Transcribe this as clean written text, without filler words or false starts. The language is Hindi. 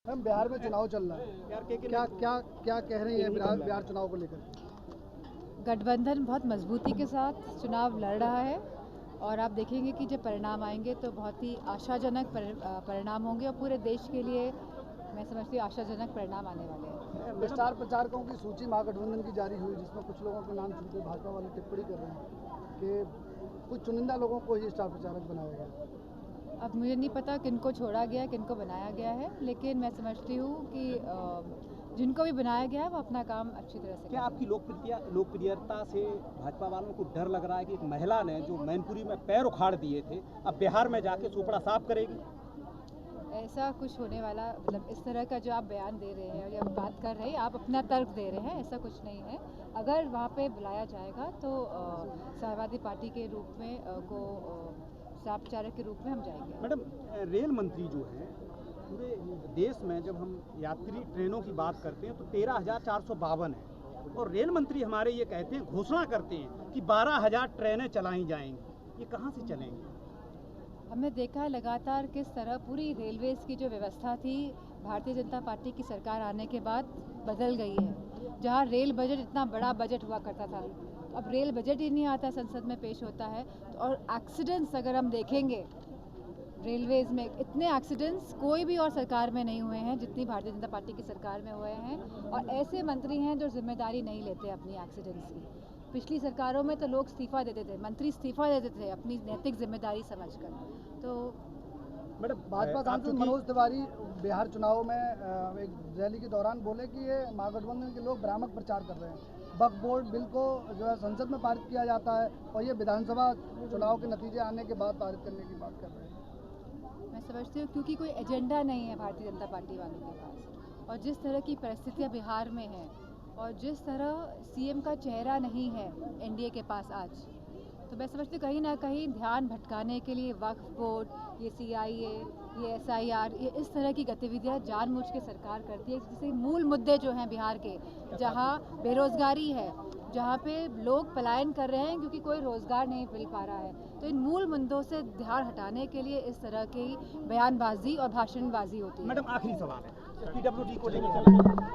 हम बिहार में चुनाव चल रहा है, क्या क्या क्या कह रही है बिहार चुनाव को लेकर? गठबंधन बहुत मजबूती के साथ चुनाव लड़ रहा है और आप देखेंगे कि जब परिणाम आएंगे तो बहुत ही आशाजनक परिणाम होंगे और पूरे देश के लिए मैं समझती हूँ आशाजनक परिणाम आने वाले हैं। स्टार प्रचारकों की सूची महागठबंधन की जारी हुई, जिसमें कुछ लोगों के नाम सुनकर भाजपा वाले टिप्पणी कर रहे हैं कि कुछ चुनिंदा लोगों को ही स्टार प्रचारक बनाया गया। अब मुझे नहीं पता किनको छोड़ा गया किनको बनाया गया है, लेकिन मैं समझती हूँ कि जिनको भी बनाया गया है वो अपना काम अच्छी तरह से। क्या आपकी लोकप्रियता से भाजपा वालों को डर लग रहा है कि एक महिला ने जो मैनपुरी में पैर उखाड़ दिए थे अब बिहार में जाके सुपड़ा साफ करेगी? ऐसा कुछ होने वाला, मतलब इस तरह का जो आप बयान दे रहे हैं और जब बात कर रहे हैं आप अपना तर्क दे रहे हैं, ऐसा कुछ नहीं है। अगर वहाँ पे बुलाया जाएगा तो समाजवादी पार्टी के रूप में स्टार प्रचारक के रूप में हम जाएंगे। मैडम, रेल मंत्री जो हैं पूरे देश में जब हम यात्री ट्रेनों की बात करते हैं तो 13,452 है और रेल मंत्री हमारे ये कहते हैं, घोषणा करते हैं कि 12,000 ट्रेनें चलाई जाएंगी। ये कहाँ से चलेंगी? हमने देखा है लगातार किस तरह पूरी रेलवेज की जो व्यवस्था थी भारतीय जनता पार्टी की सरकार आने के बाद बदल गई है। जहाँ रेल बजट इतना बड़ा बजट हुआ करता था, अब रेल बजट ही नहीं आता, संसद में पेश होता है। तो और एक्सीडेंट्स अगर हम देखेंगे रेलवेज में, इतने एक्सीडेंट्स कोई भी और सरकार में नहीं हुए हैं जितनी भारतीय जनता पार्टी की सरकार में हुए हैं। और ऐसे मंत्री हैं जो जिम्मेदारी नहीं लेते अपनी एक्सीडेंट्स की। पिछली सरकारों में तो लोग इस्तीफा देते थे, मंत्री इस्तीफा देते थे अपनी नैतिक जिम्मेदारी समझकर। तो मैडम, भाजपा सांसद मनोज तिवारी बिहार चुनाव में एक रैली के दौरान बोले कि ये महागठबंधन के लोग भ्रामक प्रचार कर रहे हैं। वक्फ बोर्ड बिल को जो है संसद में पारित किया जाता है और ये विधानसभा चुनाव के नतीजे आने के बाद पारित करने की बात कर रहे हैं। मैं समझती हूँ क्योंकि कोई एजेंडा नहीं है भारतीय जनता पार्टी वालों के पास, और जिस तरह की परिस्थितियाँ बिहार में हैं और जिस तरह सीएम का चेहरा नहीं है एनडीए के पास आज, तो मैं समझती हूँ कहीं ना कहीं ध्यान भटकाने के लिए वक्फ बोर्ड, ये सीआईए, ये एसआईआर, ये इस तरह की गतिविधियाँ जानबूझ के सरकार करती है। जिससे मूल मुद्दे जो हैं बिहार के, जहाँ बेरोजगारी है, जहाँ पे लोग पलायन कर रहे हैं क्योंकि कोई रोजगार नहीं मिल पा रहा है, तो इन मूल मुद्दों से ध्यान हटाने के लिए इस तरह की बयानबाजी और भाषणबाजी होती है। मैडम, आखिरी सवाल है, पीडब्ल्यूडी को लेकर